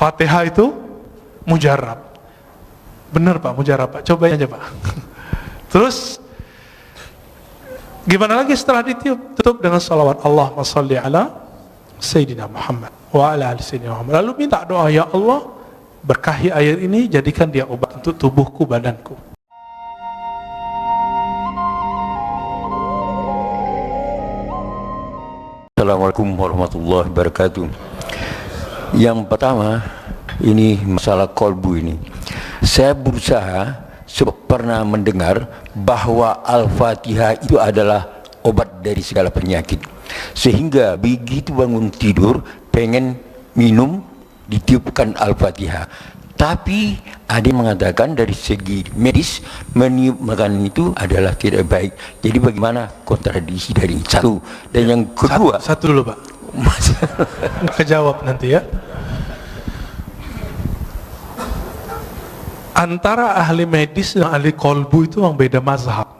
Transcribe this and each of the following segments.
Fatihah itu mujarab. Bener Pak, mujarab Pak, cobain aja Pak. Terus gimana lagi setelah ditiup? Tutup dengan salawat Allahumma sholli ala Sayyidina Muhammad wa ala ali Sayyidina Muhammad. Lalu minta doa, ya Allah, berkahi air ini, jadikan dia obat untuk tubuhku, badanku. Assalamualaikum warahmatullahi wabarakatuh. Yang pertama, ini masalah kolbu ini. Saya berusaha pernah mendengar bahwa Al-Fatihah itu adalah obat dari segala penyakit. Sehingga begitu bangun tidur pengen minum, ditiupkan Al-Fatihah. Tapi ada yang mengatakan dari segi medis meniup makanan itu adalah tidak baik. Jadi bagaimana kontradiksi dari satu? Dan yang kedua, satu dulu Pak. Kejawab nanti ya. Antara ahli medis dan ahli kolbu itu memang beda mazhab.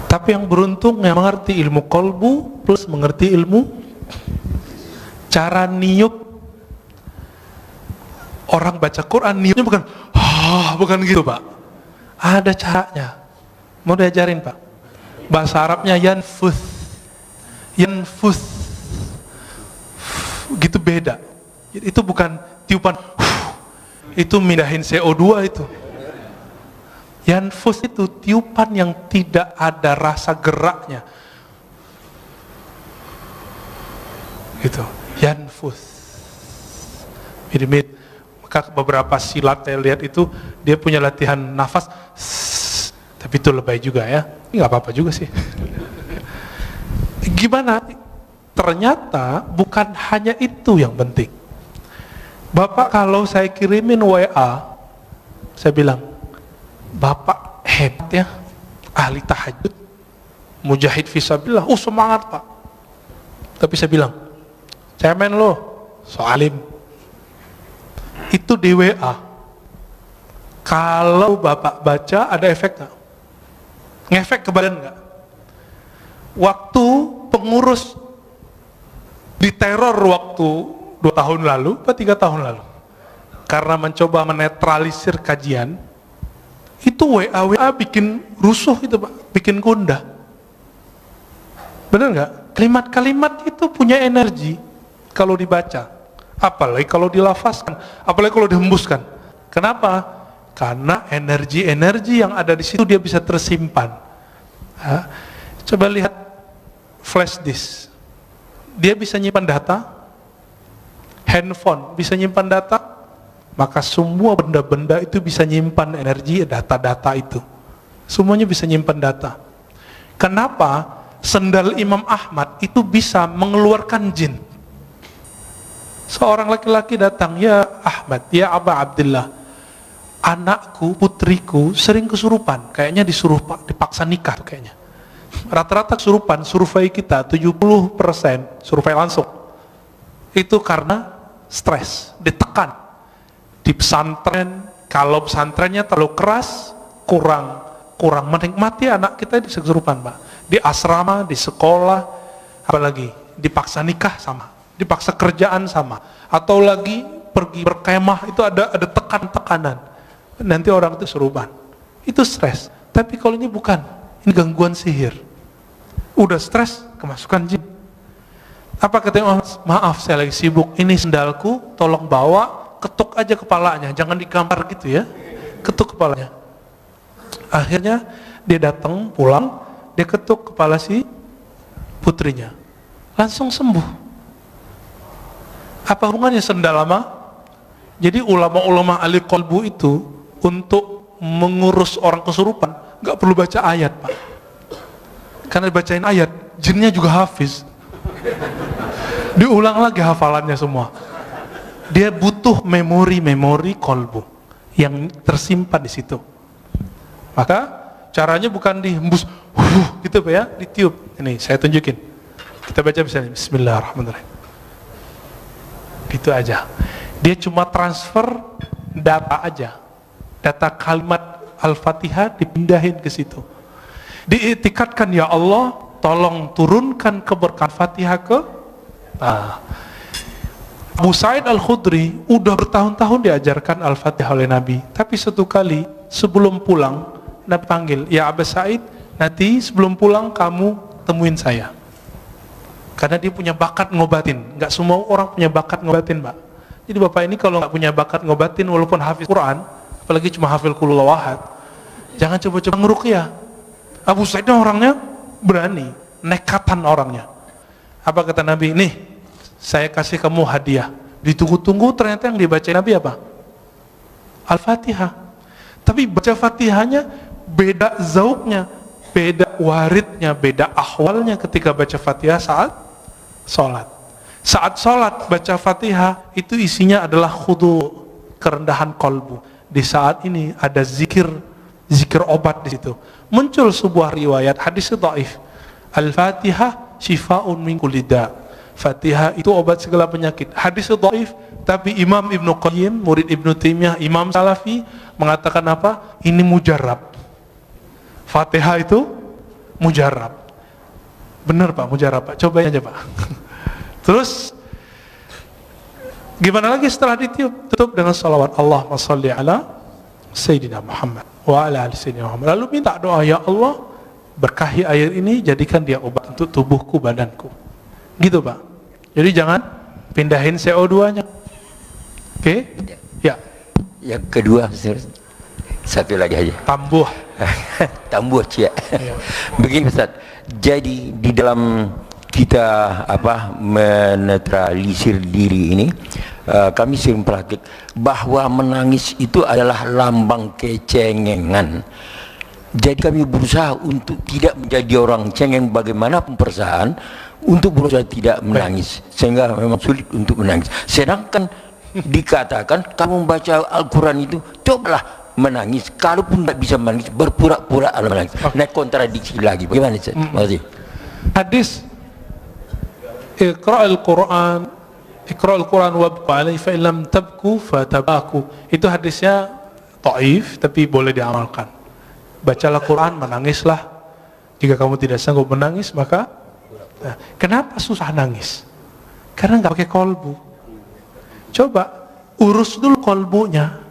Tapi yang beruntung yang mengerti ilmu kolbu plus mengerti ilmu cara niup. Orang baca Quran niupnya bukan gitu Pak. Ada caranya. Mau diajarin Pak. Bahasa Arabnya yanfuth. Gitu beda. Itu bukan tiupan, itu mindahin CO2 itu. Yanfus itu tiupan yang tidak ada rasa geraknya. Gitu. Yanfus. Mirip. Maka beberapa silat saya lihat itu dia punya latihan nafas, tapi itu lebay juga ya. Ini nggak apa-apa juga sih. Gimana? Ternyata bukan hanya itu yang penting. Bapak kalau saya kirimin WA, saya bilang, Bapak hebat ya, ahli tahajud, mujahid fisabilillah, semangat Pak. Tapi saya bilang, cemen lo, soalim. Itu di WA. Kalau Bapak baca ada efek gak? Ngefek ke badan gak? Waktu pengurus diteror waktu 2 tahun lalu atau 3 tahun lalu, karena mencoba menetralisir kajian, itu WA bikin rusuh itu Pak, bikin gundah. Benar nggak? Kalimat-kalimat itu punya energi kalau dibaca, apalagi kalau dilafazkan, apalagi kalau dihembuskan. Kenapa? Karena energi-energi yang ada di situ dia bisa tersimpan. Coba lihat flash disk, dia bisa nyimpan data. Handphone bisa nyimpan data, maka semua benda-benda itu bisa nyimpan energi, data-data itu. Semuanya bisa nyimpan data. Kenapa sendal Imam Ahmad itu bisa mengeluarkan jin? Seorang laki-laki datang, ya Ahmad, ya Aba Abdillah, anakku, putriku sering kesurupan, kayaknya dipaksa nikah tuh kayaknya. Rata-rata kesurupan, survei kita 70%, survei langsung, itu karena stres, ditekan. Di pesantren, kalau pesantrennya terlalu keras, kurang menikmati anak kita di kesurupan Pak. Di asrama, di sekolah, apalagi dipaksa nikah sama, dipaksa kerjaan sama, atau lagi pergi berkemah itu ada tekanan, nanti orang itu kesurupan. Itu stres. Tapi kalau ini bukan, ini gangguan sihir. Udah stres, kemasukan jin. Apa katanya? Maaf saya lagi sibuk, ini sendalku, tolong bawa, ketuk aja kepalanya, jangan digambar gitu ya, ketuk kepalanya. Akhirnya dia datang pulang, dia ketuk kepala si putrinya, langsung sembuh. Apa hubungannya sendal sama? Jadi ulama-ulama ahli kolbu itu untuk mengurus orang kesurupan nggak perlu baca ayat Pak, karena dibacain ayat jinnya juga hafiz. Diulang lagi hafalannya semua. Dia butuh memori kolbu yang tersimpan di situ. Maka caranya bukan dihembus, gitu Pak ya, ditiup. Ini saya tunjukin. Kita baca misalnya, Bismillahirrahmanirrahim. Gitu aja. Dia cuma transfer data aja. Data kalimat Al-Fatihah dipindahin ke situ. Diiktikadkan, ya Allah, tolong turunkan keberkahan Fatihah ke Abu Sa'id Al-Khudri udah bertahun-tahun diajarkan Al-Fatihah oleh Nabi, tapi satu kali sebelum pulang Nabi panggil, ya Abu Sa'id, nanti sebelum pulang kamu temuin saya, karena dia punya bakat ngobatin. Nggak semua orang punya bakat ngobatin, Pak. Jadi bapak ini kalau nggak punya bakat ngobatin, walaupun hafiz Quran, apalagi cuma hafil qul huwallahu ahad, jangan coba-coba ngeruqyah. Abu Sa'id orangnya berani, nekatan orangnya. Apa kata Nabi? Nih, saya kasih kamu hadiah. Ditunggu-tunggu, ternyata yang dibaca Nabi apa? Al-Fatihah. Tapi baca Fatihahnya beda zauknya, beda waridnya, beda ahwalnya ketika baca Fatihah saat sholat. Saat sholat baca Fatihah itu isinya adalah khudu, kerendahan kolbu. Di saat ini ada zikir obat di situ. Muncul sebuah riwayat hadis dhaif. Al-Fatihah shifa'un min kulli da'. Fatihah itu obat segala penyakit. Hadis dhaif, tapi Imam Ibnu Qayyim, murid Ibnu Taimiyah, Imam Salafi mengatakan apa? Ini mujarab. Fatihah itu mujarab. Benar Pak, mujarab Pak. Cobain aja Pak. Terus gimana lagi setelah ditiup? Tutup dengan salawat Allahumma shalli ala Sayyidina Muhammad wa ala ali Sayyidina Muhammad. Lalu minta doa, ya Allah, berkahi air ini, jadikan dia obat untuk tubuhku, badanku. Gitu Pak. Jadi jangan pindahin CO2-nya. Oke? Ya. Yang kedua, satu lagi aja. Tambuh. Tambuh cia. Ya. Begini Ustaz. Jadi di dalam kita menetralisir diri ini, kami sering praktik bahwa menangis itu adalah lambang kecengengan. Jadi kami berusaha untuk tidak menjadi orang cengeng bagaimanapun perasaan, untuk berusaha tidak menangis, sehingga memang sulit untuk menangis. Sedangkan dikatakan kamu membaca Al-Quran itu cobalah menangis, kalaupun tidak bisa menangis berpura-pura menangis. Nah, kontradiksi lagi. Bagaimana Ustaz? Makasih. Hadis Iqra'ul Quran wabku alaihi fa illam tabku fatabaku. Itu hadisnya dhaif tapi boleh diamalkan. Bacalah Quran, menangislah. Jika kamu tidak sanggup menangis, maka kenapa susah nangis? Karena nggak pakai kolbu. Coba urus dulu kolbunya.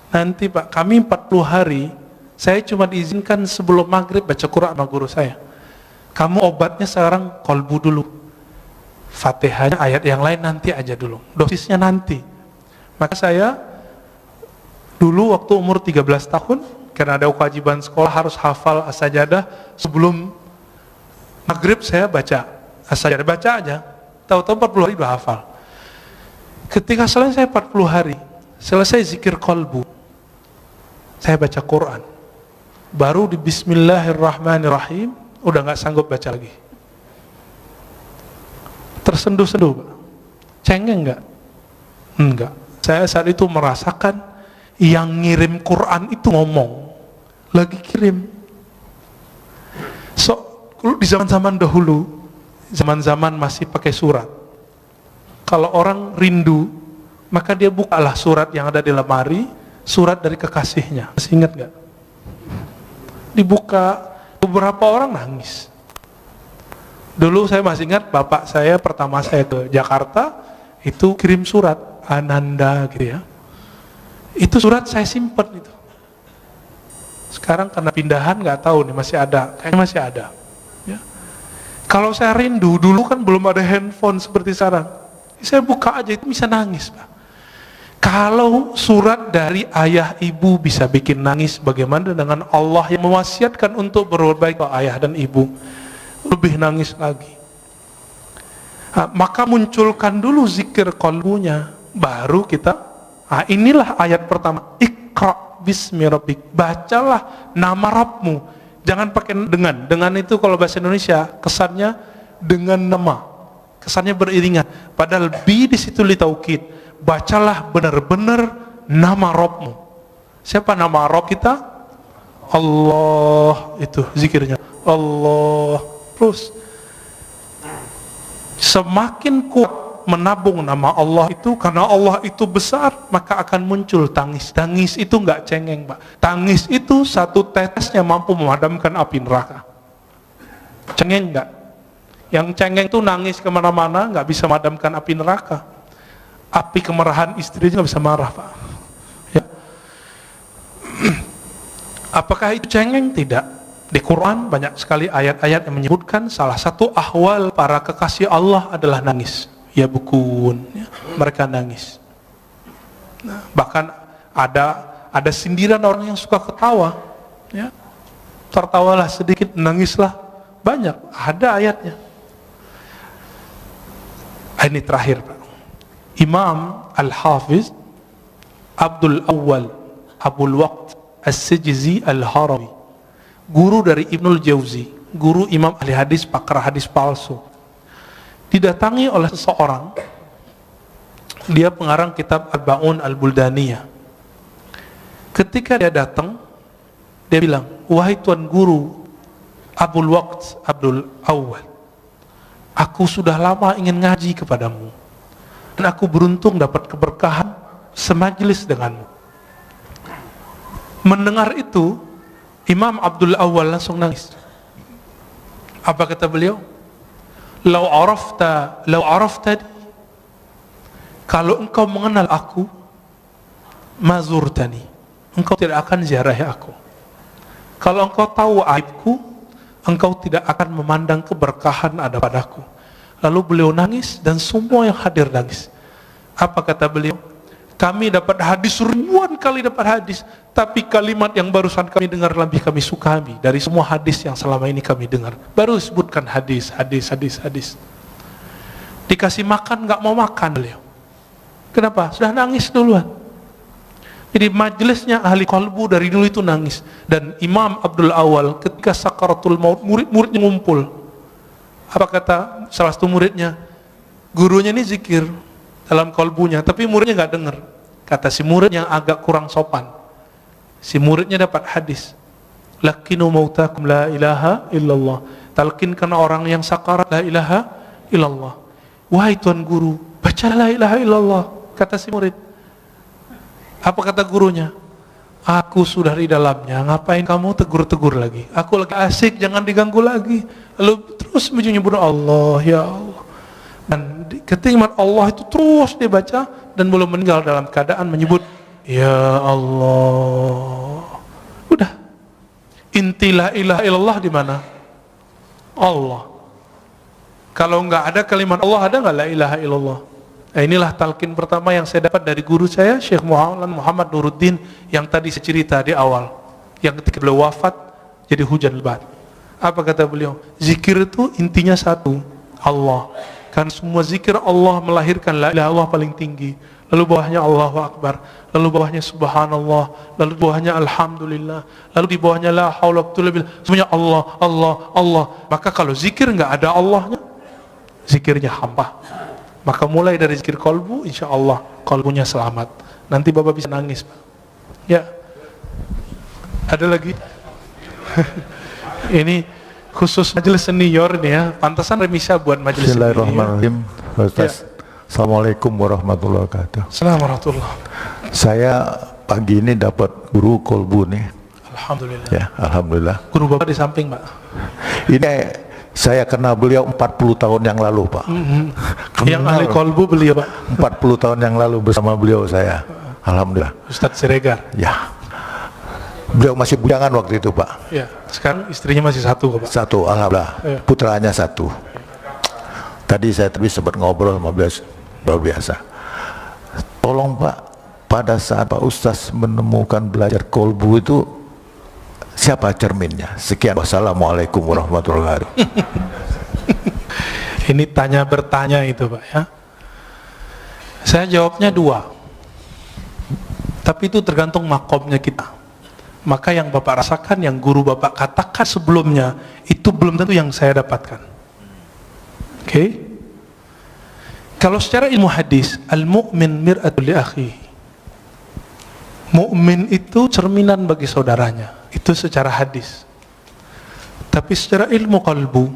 Nanti Pak, kami 40 hari, saya cuma diizinkan sebelum maghrib baca Quran sama guru saya. Kamu obatnya sekarang kolbu dulu. Fatihahnya, ayat yang lain nanti aja dulu. Dosisnya nanti. Maka saya dulu waktu umur 13 tahun, karena ada kewajiban sekolah harus hafal as-sajadah, sebelum maghrib saya baca as-sajadah, baca aja. Tahu-tahu 40 hari udah hafal. Ketika selesai 40 hari, selesai zikir kolbu, saya baca Quran. Baru di Bismillahirrahmanirrahim, udah gak sanggup baca lagi. Tersenduh-senduh Pak. Cengeng gak? Enggak. Saya saat itu merasakan yang ngirim Quran itu ngomong, lagi kirim. Di zaman-zaman dahulu, zaman-zaman masih pakai surat, kalau orang rindu, maka dia bukalah surat yang ada di lemari, surat dari kekasihnya. Masih ingat gak? Dibuka, beberapa orang nangis. Dulu saya masih ingat, bapak saya pertama saya ke Jakarta, itu kirim surat, Ananda gitu ya. Itu surat saya simpen itu. Sekarang karena pindahan nggak tahu nih, masih ada, kayaknya masih ada. Ya. Kalau saya rindu, dulu kan belum ada handphone seperti sekarang. Saya buka aja itu bisa nangis Pak. Kalau surat dari ayah ibu bisa bikin nangis, bagaimana dengan Allah yang mewasiatkan untuk berbuat baik ke ayah dan ibu? Lebih nangis lagi. Maka munculkan dulu zikir kolbunya, baru kita, inilah ayat pertama, Iqra bismi rabbik, bacalah nama Rabbmu. Jangan pakai dengan itu kalau bahasa Indonesia kesannya dengan nama, kesannya beriringan, padahal bi di situ li taukid. Bacalah benar-benar nama Rabbmu. Siapa nama Rabb kita? Allah, itu zikirnya Allah. Terus semakin kuat menabung nama Allah itu, karena Allah itu besar, maka akan muncul tangis. Tangis itu nggak cengeng Pak. Tangis itu satu tetesnya mampu memadamkan api neraka. Cengeng nggak? Yang cengeng tuh nangis kemana-mana, nggak bisa madamkan api neraka. Api kemarahan istrinya nggak bisa marah, Pak. Ya. Apakah itu cengeng? Tidak. Di Quran banyak sekali ayat-ayat yang menyebutkan salah satu ahwal para kekasih Allah adalah nangis. Ya bukun, ya, mereka nangis. Nah, bahkan ada sindiran orang yang suka ketawa, ya. Tertawalah sedikit, nangislah banyak. Ada ayatnya. Ini terakhir, Pak. Imam Al-Hafiz Abdul Awwal Abul Waqt As-Sijzi Al-Harawi, guru dari Ibnul Jauzi, guru imam ahli hadis, pakar hadis palsu, didatangi oleh seseorang. Dia pengarang kitab Al-Ba'un Al-Buldaniyah. Ketika dia datang, dia bilang, wahai tuan guru Abul Waqt Abdul Awwal, aku sudah lama ingin ngaji kepadamu, dan aku beruntung dapat keberkahan semajlis denganmu. Mendengar itu, Imam Abdul Awwal langsung nangis. Apa kata beliau? Lau araftani, kalau engkau mengenal aku, mazurtani, engkau tidak akan ziarahi aku. Kalau engkau tahu aibku, engkau tidak akan memandang keberkahan ada padaku. Lalu beliau nangis dan semua yang hadir nangis. Apa kata beliau? Kami dapat hadis, ribuan kali dapat hadis, tapi kalimat yang barusan kami dengar lebih kami sukai dari semua hadis yang selama ini kami dengar. Baru sebutkan hadis. Dikasih makan nggak mau makan beliau. Kenapa? Sudah nangis duluan. Jadi majelisnya ahli qalbu dari dulu itu nangis. Dan Imam Abdul Awwal ketika sakaratul maut, murid-muridnya ngumpul. Apa kata salah satu muridnya? Gurunya ini zikir dalam qalbunya, tapi muridnya nggak dengar. Kata si murid yang agak kurang sopan, si muridnya dapat hadis, lakinu mautakum la ilaha illallah, talkinkan orang yang sakarat la ilaha illallah. Wahai tuan guru, baca la ilaha illallah, kata si murid. Apa kata gurunya? Aku sudah di dalamnya, ngapain kamu tegur-tegur lagi? Aku lagi asik, jangan diganggu lagi. Lalu terus menyebut Allah, ya Allah. Dan ketika Allah itu terus dibaca dan belum meninggal dalam keadaan menyebut ya Allah. Udah. Inti la ilaha illallah di mana? Allah. Kalau enggak ada kalimat Allah, ada enggak la ilaha illallah? Nah, inilah talqin pertama yang saya dapat dari guru saya, Syekh Muhammad Nuruddin, yang tadi saya cerita di awal, yang ketika beliau wafat jadi hujan lebat. Apa kata beliau? Zikir itu intinya satu, Allah. Kan semua zikir Allah melahirkan la ilaha illallah paling tinggi, lalu bawahnya Allahu Akbar, lalu bawahnya Subhanallah, lalu bawahnya Alhamdulillah, lalu di bawahnya la haula wa quwwata illa billah, semuanya Allah, Allah, Allah. Maka kalau zikir nggak ada Allahnya, zikirnya hampa. Maka mulai dari zikir kolbu, insya Allah kolbunya selamat. Nanti Bapak bisa nangis, Pak. Ya, ada lagi. Ini khusus majelis senior nih ya. Pantasan remisa buat majelis senior. Bismillahirrahmanirrahim. Ustaz. Ya. Assalamualaikum warahmatullahi wabarakatuh. Assalamualaikum warahmatullahi. Saya pagi ini dapat guru kolbu nih. Alhamdulillah. Ya, alhamdulillah. Guru Bapak di samping, Pak. Ini saya kenal beliau 40 tahun yang lalu, Pak. Yang ahli kolbu beliau, Pak. 40 tahun yang lalu bersama beliau saya. Alhamdulillah. Ustadz Siregar. Ya. Beliau masih bujangan waktu itu, Pak. Ya. Sekarang istrinya masih satu, Pak. Satu, alhamdulillah. Ya. Putranya satu. Tadi saya sempat ngobrol sama beliau, luar biasa. Tolong, Pak, pada saat Pak Ustaz menemukan belajar kolbu itu, siapa cerminnya? Sekian. Wassalamualaikum warahmatullahi wabarakatuh. Ini tanya bertanya itu, Pak, ya. Saya jawabnya dua. Tapi itu tergantung makomnya kita. Maka yang Bapak rasakan, yang guru Bapak katakan sebelumnya, itu belum tentu yang saya dapatkan. Oke? Kalau secara ilmu hadis, al-mu'min mir'atul li akhihi. Mukmin itu cerminan bagi saudaranya. Itu secara hadis. Tapi secara ilmu qalbu,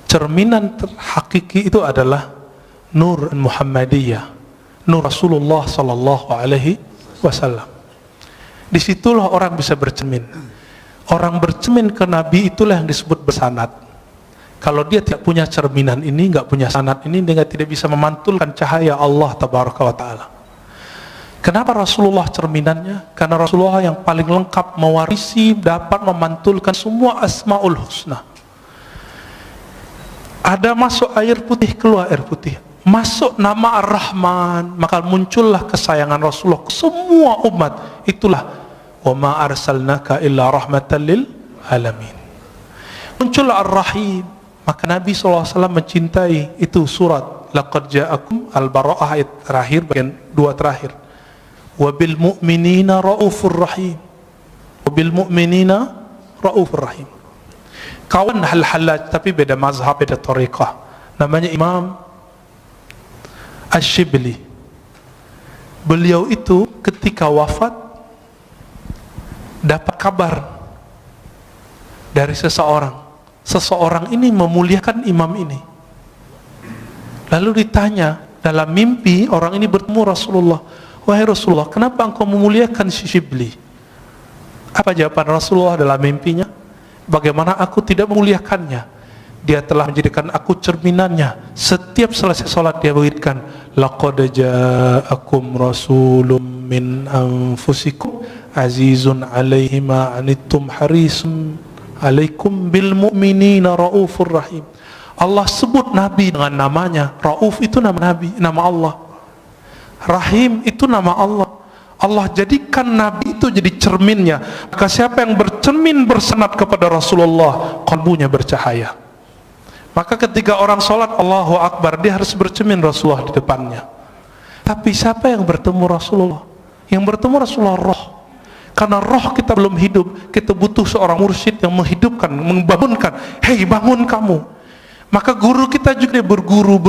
cerminan hakiki itu adalah nur Muhammadiyah, nur Rasulullah sallallahu alaihi wasallam. Disitulah orang bisa bercermin. Orang bercermin ke Nabi itulah yang disebut bersanad. Kalau dia tidak punya cerminan ini, nggak punya sanad ini, dia tidak bisa memantulkan cahaya Allah Tabaraka wa Ta'ala. Kenapa Rasulullah cerminannya? Karena Rasulullah yang paling lengkap mewarisi, dapat memantulkan semua asmaul husna. Ada masuk air putih, keluar air putih. Masuk nama Ar-Rahman, maka muncullah kesayangan Rasulullah ke semua umat. Itulah wa ma arsalnaka illa rahmatan lil alamin. Muncullah Ar-Rahim, maka Nabi SAW mencintai. Itu surat laqad ja'akum Al-Bara'ah ayat terakhir, bagian 2 terakhir. Wabil mu'minina ra'ufur rahim, wabil mu'minina ra'ufur rahim. Kawan Hal-Hallaj, tapi beda mazhab, beda tariqah, namanya Imam Ash-Shibli. Beliau itu ketika wafat dapat kabar dari seseorang ini memuliakan imam ini. Lalu ditanya dalam mimpi, orang ini bertemu Rasulullah, wahai Rasulullah, kenapa engkau memuliakan si Shibli? Apa jawaban Rasulullah dalam mimpinya? Bagaimana aku tidak memuliakannya? Dia telah menjadikan aku cerminannya. Setiap selesai salat dia berikan, laqad ja'akum rasulun min anfusikum azizun alaihi ma anittum harisun alaikum bil mu'minina raufur rahim. Allah sebut Nabi dengan namanya. Rauf itu nama Nabi, nama Allah. Rahim itu nama Allah. Allah jadikan Nabi itu jadi cerminnya. Maka siapa yang bercermin bersenat kepada Rasulullah, kalbunya bercahaya. Maka ketika orang sholat Allahu Akbar, dia harus bercermin Rasulullah di depannya. Tapi siapa yang bertemu Rasulullah? Yang bertemu Rasulullah roh. Karena roh kita belum hidup, kita butuh seorang mursyid yang menghidupkan, membangunkan. Hei, bangun kamu. Maka guru kita juga berguru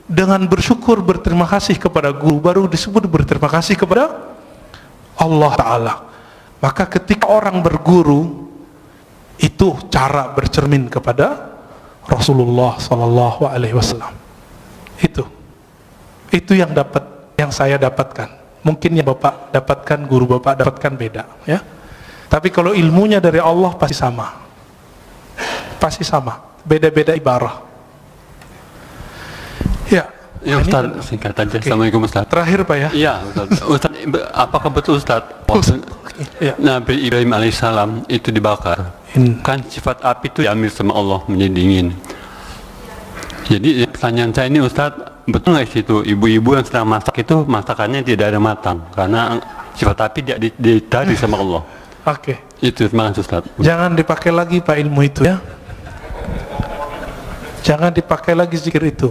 dengan bersyukur, berterima kasih kepada guru, baru disebut berterima kasih kepada Allah Ta'ala. Maka ketika orang berguru, itu cara bercermin kepada Rasulullah Sallallahu Alaihi Wasallam. Itu yang saya dapatkan. Mungkin yang Bapak dapatkan, guru Bapak dapatkan beda, ya. Tapi kalau ilmunya dari Allah pasti sama, beda-beda ibarah. Ya, Ustaz, singkat aja. Okay. Assalamualaikum Ustaz. Terakhir Pak ya. Iya Ustaz. Apakah betul Ustaz Ya. Nabi Ibrahim alaihissalam itu dibakar? Kan sifat api itu diambil sama Allah menjadi dingin. Jadi pertanyaan saya ini Ustaz, betul nggak situ ibu-ibu yang sedang masak itu masakannya tidak ada matang karena sifat api ditarik sama Allah? Oke. Itu terima kasih Ustaz. Jangan dipakai lagi Pak ilmu itu ya. Jangan dipakai lagi zikir itu.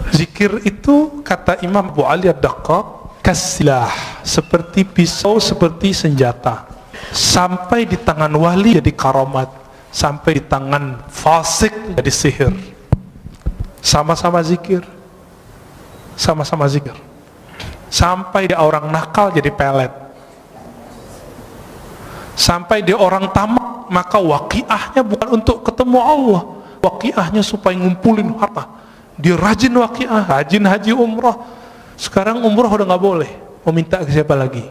Zikir itu kata Imam Abu Ali Ad-Daqqaq kasilah, seperti pisau, seperti senjata. Sampai di tangan wali jadi karamat, sampai di tangan fasik jadi sihir. Sama-sama zikir. Sampai dia orang nakal jadi pelet. Sampai dia orang tamak, maka waqiahnya bukan untuk ketemu Allah, waqiahnya supaya ngumpulin harta. Dia rajin waqiah, rajin haji umrah. Sekarang umrah udah nggak boleh. Mau minta ke siapa lagi?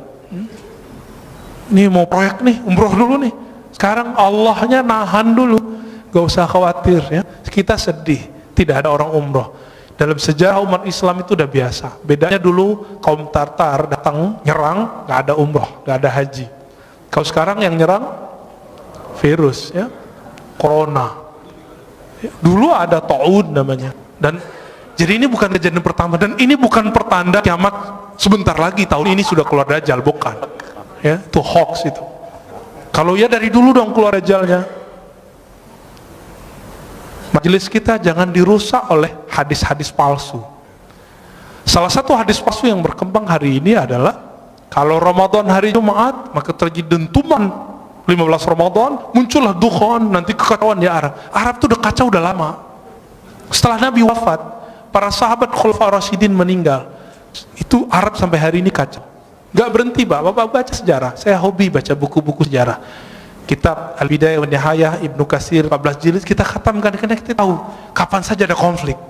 Ini mau proyek nih, umrah dulu nih. Sekarang Allahnya nahan dulu, gak usah khawatir ya. Kita sedih, tidak ada orang umrah. Dalam sejarah umat Islam itu udah biasa. Bedanya dulu kaum Tartar datang nyerang, gak ada umrah, gak ada haji. Kalau sekarang yang nyerang virus ya, corona. Dulu ada ta'ud namanya. Dan jadi ini bukan kejadian pertama, dan ini bukan pertanda kiamat sebentar lagi, tahun ini sudah keluar Dajjal, bukan ya, itu hoax itu. Kalau ya dari dulu dong keluar Dajjalnya. Majelis kita jangan dirusak oleh hadis-hadis palsu. Salah satu hadis palsu yang berkembang hari ini adalah kalau Ramadan hari Jumat maka terjadi dentuman 15 Ramadan, muncullah dukhan, nanti kekacauan di Arab. Arab itu udah kacau udah lama. Setelah Nabi wafat, para sahabat Khulafaur Rasyidin meninggal. Itu Arab sampai hari ini kacau. Gak berhenti Bapak baca sejarah. Saya hobi baca buku-buku sejarah. Kitab Al-Bidayah wa Nihayah Ibnu Katsir 14 jilid kita khatamkan karena kita tahu kapan saja ada konflik.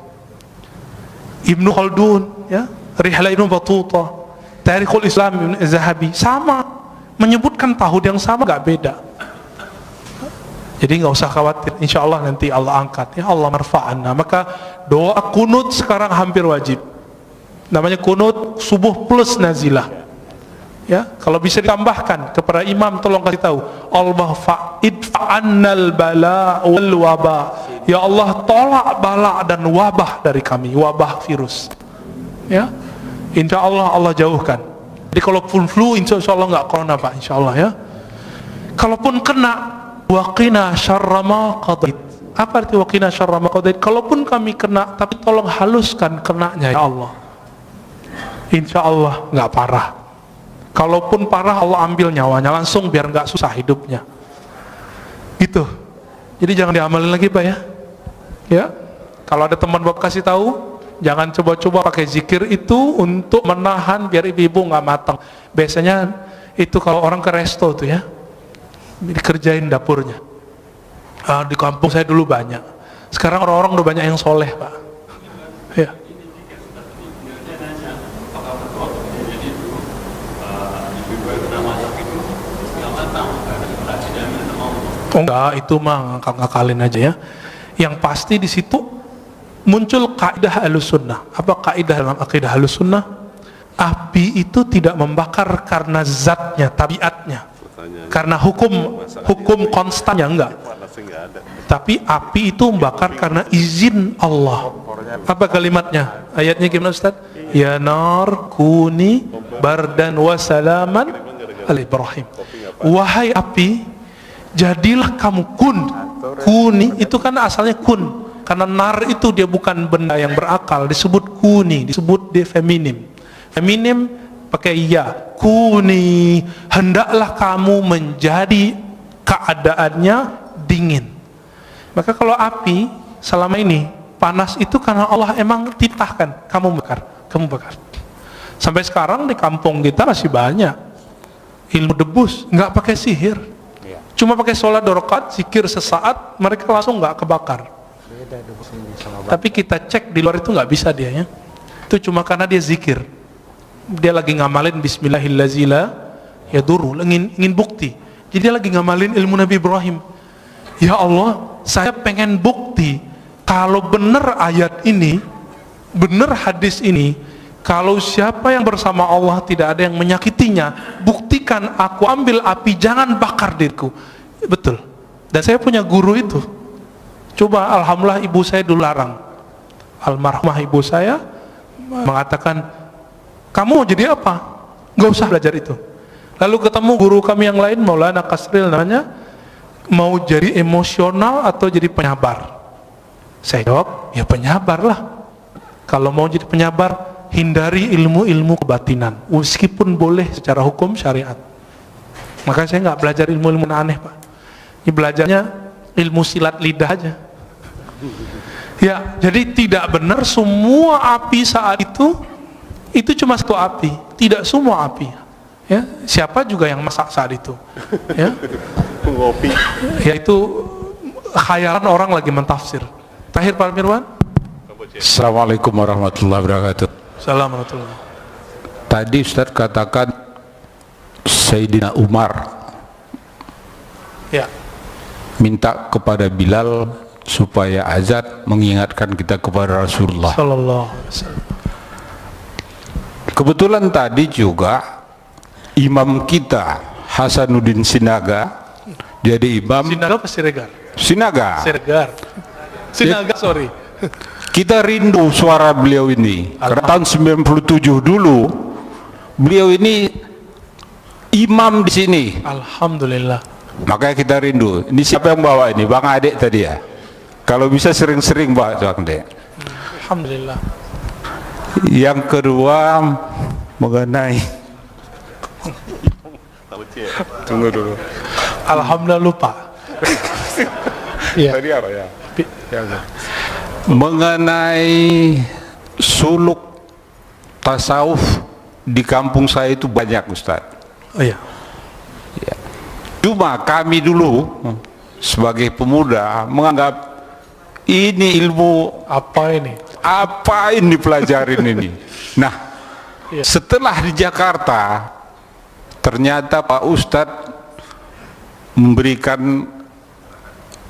Ibnu Khaldun ya, Rihlah Ibnu Battuta, Tarikhul Islam Ibnu Zahabi sama menyebutkan tahun yang sama, gak beda. Jadi nggak usah khawatir, insya Allah nanti Allah angkat, ya Allah marfa'anna. Maka doa kunut sekarang hampir wajib. Namanya kunut subuh plus nazilah. Ya, kalau bisa ditambahkan kepada imam, tolong kasih tahu, Allah fa'idfa'annal bala wal waba. Ya Allah, tolak bala dan wabah dari kami, wabah virus. Ya, insya Allah Allah jauhkan. Jadi kalaupun flu, insya Allah nggak corona Pak, insya Allah ya. Kalaupun kena, waqina syarra ma qadait. Apa arti waqina syarra ma qadait? Kalaupun kami kena, tapi tolong haluskan kenanya ya Allah. Insya Allah nggak parah. Kalaupun parah, Allah ambil nyawanya langsung biar nggak susah hidupnya. Gitu. Jadi jangan diamalin lagi Pak ya. Ya. Kalau ada teman Bapak kasih tahu, jangan coba-coba pakai zikir itu untuk menahan biar ibu-ibu nggak matang. Biasanya itu kalau orang ke resto tuh ya, dikerjain dapurnya. Di kampung saya dulu banyak. Sekarang orang-orang udah banyak yang soleh Pak. Ya. Oh enggak, itu mah ngakal-ngakalin aja ya. Yang pasti di situ muncul kaidah Ahlussunnah. Apa kaidah dalam akidah Ahlussunnah? Api itu tidak membakar karena zatnya, tabiatnya. Karena hukum konstannya enggak. Tapi api itu membakar karena izin Allah. Apa kalimatnya? Ayatnya gimana Ustaz? Ya nar kuni bardan wa salaman ala Ibrahim. Wahai api, jadilah kamu kuni itu kan asalnya kun, karena nar itu dia bukan benda yang berakal, disebut kuni, disebut dia feminim pakai ya, kuni, hendaklah kamu menjadi keadaannya dingin. Maka kalau api selama ini panas itu karena Allah emang titahkan kamu bakar. Sampai sekarang di kampung kita masih banyak ilmu debus, nggak pakai sihir. Cuma pakai sholat 2 rakaat, zikir sesaat, mereka langsung nggak kebakar. Tapi kita cek di luar itu nggak bisa dia ya. Itu cuma karena dia zikir. Dia lagi ngamalin Bismillahirrahmanirrahim, ya duru, ingin bukti. Jadi dia lagi ngamalin ilmu Nabi Ibrahim. Ya Allah, saya pengen bukti kalau benar ayat ini, benar hadis ini, kalau siapa yang bersama Allah tidak ada yang menyakitinya, buktikan aku ambil api, jangan bakar diriku. Betul. Dan saya punya guru itu. Coba alhamdulillah ibu saya dulu larang. Almarhumah ibu saya mengatakan, kamu mau jadi apa? Gak usah belajar itu. Lalu ketemu guru kami yang lain, Maulana Kasril namanya, mau jadi emosional atau jadi penyabar? Saya jawab, ya penyabar lah. Kalau mau jadi penyabar, hindari ilmu-ilmu kebatinan, meskipun boleh secara hukum syariat. Makanya saya nggak belajar ilmu-ilmu aneh Pak. Ini belajarnya ilmu silat lidah aja. Ya, jadi tidak benar semua api saat itu cuma satu api, tidak semua api. Ya, siapa juga yang masak saat itu? Ya, ngopi. Ya itu khayalan orang lagi mentafsir. Terakhir Pak Mirwan. Assalamualaikum warahmatullahi wabarakatuh. Assalamualaikum. Tadi Ustaz katakan Sayyidina Umar ya minta kepada Bilal supaya azan mengingatkan kita kepada Rasulullah sallallahu alaihi wasallam. Kebetulan tadi juga imam kita Hasanuddin Sinaga jadi imam. Sinaga apa Siregar? Sinaga, sorry. Kita rindu suara beliau ini. Karena tahun 97 dulu beliau ini imam di sini. Alhamdulillah. Makanya kita rindu. Ini siapa yang bawa ini? Bang Adek tadi ya. Kalau bisa sering-sering bawa Bang Adek. Alhamdulillah. Yang kedua mengenai tunggu dulu. Alhamdulillah lupa. Iya. Tadi apa ya? Mengenai suluk tasawuf di kampung saya itu banyak Ustaz. Oh iya. Ya. Cuma kami dulu sebagai pemuda menganggap ini ilmu Apa ini? apa ini pelajarin ini. Nah, Ya. setelah di Jakarta ternyata Pak Ustadz memberikan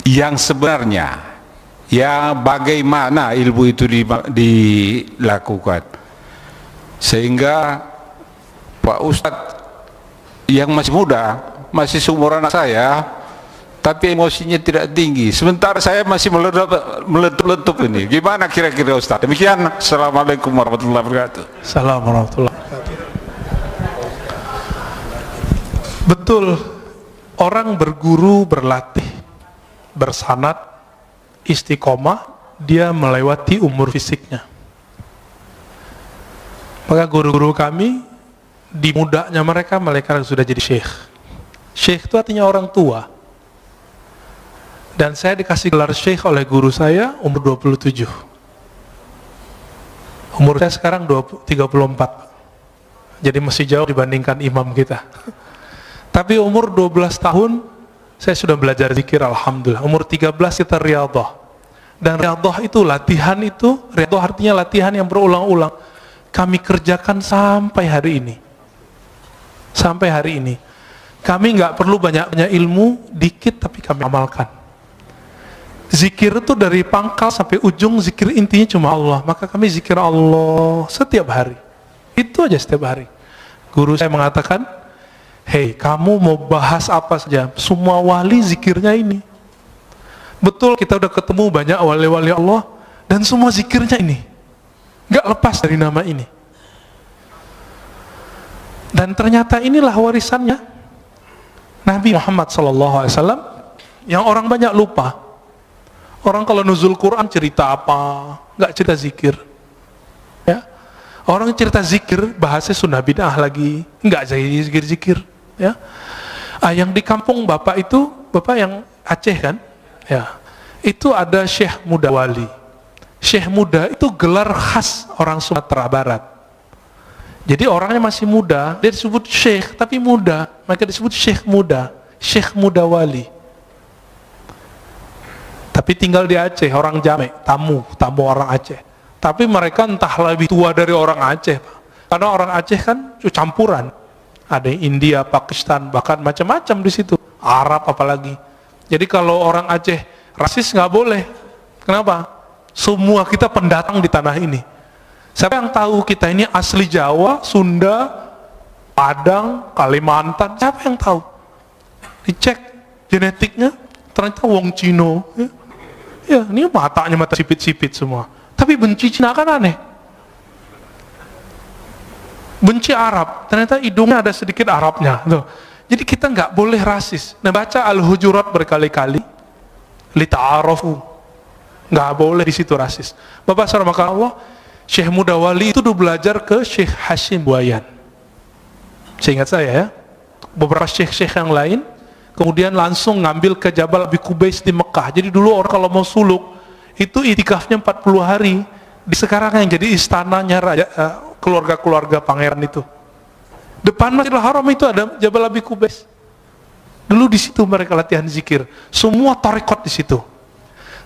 yang sebenarnya, ya bagaimana ilmu itu dilakukan, sehingga Pak Ustadz yang masih muda, masih seumuran anak saya, tapi emosinya tidak tinggi, sementara saya masih meletup-letup ini. Gimana kira-kira Ustaz? Demikian. Assalamualaikum warahmatullahi wabarakatuh. Assalamualaikum warahmatullahi wabarakatuh. Betul, orang berguru, berlatih, bersanad, istiqomah, dia melewati umur fisiknya. Maka guru-guru kami, di mudanya mereka sudah jadi syekh. Syekh itu artinya orang tua. Dan saya dikasih gelar syekh oleh guru saya umur 27. Umur saya sekarang 34. Jadi masih jauh dibandingkan imam kita. Tapi umur 12 tahun saya sudah belajar zikir, alhamdulillah. Umur 13 kita riyadhah. Dan riyadhah itu latihan itu, riyadhah artinya latihan yang berulang-ulang. Kami kerjakan sampai hari ini. Sampai hari ini. Kami nggak perlu banyak-banyak ilmu, dikit tapi kami amalkan. Zikir itu dari pangkal sampai ujung, zikir intinya cuma Allah. Maka kami zikir Allah setiap hari. Itu aja setiap hari. Guru saya mengatakan, hei, kamu mau bahas apa saja, semua wali zikirnya ini. Betul, kita udah ketemu banyak wali-wali Allah, dan semua zikirnya ini. Nggak lepas dari nama ini. Dan ternyata inilah warisannya Nabi Muhammad SAW, yang orang banyak lupa. Orang kalau nuzul Quran cerita apa, nggak cerita zikir. Ya, orang cerita zikir, bahasnya sunnah bid'ah lagi, nggak jadi zikir-zikir. Ya, yang di kampung bapak itu, bapak yang Aceh kan, ya, itu ada Syekh Muda Wali. Syekh Muda itu gelar khas orang Sumatera Barat. Jadi orangnya masih muda, dia disebut Syekh tapi muda, maka disebut Syekh Muda, Syekh Muda Wali. Tapi tinggal di Aceh, orang Jamek, tamu orang Aceh. Tapi mereka entah lebih tua dari orang Aceh, Pak. Karena orang Aceh kan campuran. Ada yang India, Pakistan, bahkan macam-macam di situ. Arab apalagi. Jadi kalau orang Aceh rasis nggak boleh. Kenapa? Semua kita pendatang di tanah ini. Siapa yang tahu kita ini asli Jawa, Sunda, Padang, Kalimantan? Siapa yang tahu? Dicek genetiknya, ternyata wong Cino. Ya, ini matanya mata sipit-sipit semua. Tapi benci Cina kan aneh. Benci Arab, ternyata hidungnya ada sedikit Arabnya. Tuh. Jadi kita nggak boleh rasis. Nah, baca Al-Hujurat berkali-kali, lita'arafu. Nggak boleh di situ rasis. Bapak saudara maka Allah, Syekh Muda Wali itu dulu belajar ke Syekh Hashim Buayan. Seingat saya ya, beberapa syekh-syekh yang lain, kemudian langsung ngambil ke Jabal Abi Qubais di Mekah. Jadi dulu orang kalau mau suluk, itu itikafnya 40 hari. Di sekarang yang jadi istananya raja, keluarga-keluarga pangeran itu. Depan Masjidil Haram itu ada Jabal Abi Qubais. Dulu di situ mereka latihan zikir. Semua tarekat di situ.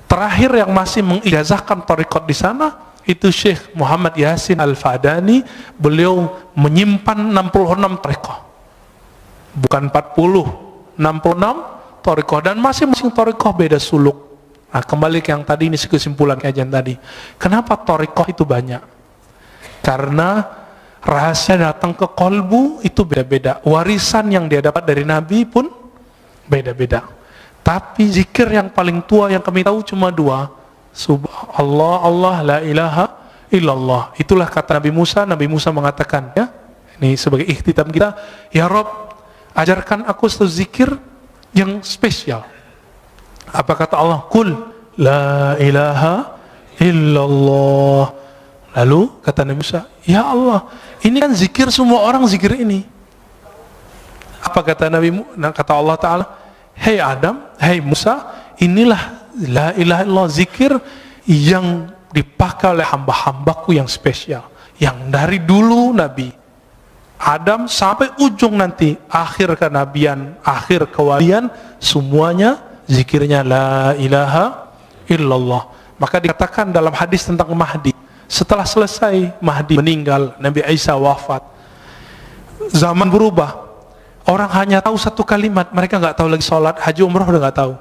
Terakhir yang masih mengijazahkan tarekat di sana, itu Syekh Muhammad Yasin Al-Fadani. Beliau menyimpan 66 tarekat. Bukan 40. 66 thariqah, dan masing-masing thariqah beda suluk. Nah, kembali ke yang tadi, ini kesimpulan kajian tadi. Kenapa thariqah itu banyak? Karena rahasia datang ke kolbu itu beda-beda. Warisan yang dia dapat dari Nabi pun beda-beda. Tapi zikir yang paling tua yang kami tahu cuma 2. Subhanallah, Allah, la ilaha illallah. Itulah kata Nabi Musa. Nabi Musa mengatakan, ya, ini sebagai ikhtitam kita, ya Rob, ajarkan aku satu zikir yang spesial. Apa kata Allah? Qul la ilaha illallah. Lalu kata Nabi Musa, ya Allah, ini kan zikir semua orang zikir ini. Apa kata kata Allah Ta'ala? Hei Adam, hei Musa, inilah la ilaha illallah, zikir yang dipakai oleh hamba-hambaku yang spesial, yang dari dulu Nabi Adam sampai ujung nanti akhir kenabian, akhir kewalian, semuanya zikirnya la ilaha illallah. Maka dikatakan dalam hadis tentang Mahdi, setelah selesai Mahdi meninggal, Nabi Isa wafat, zaman berubah. Orang hanya tahu satu kalimat, mereka nggak tahu lagi sholat, haji, umrah udah nggak tahu.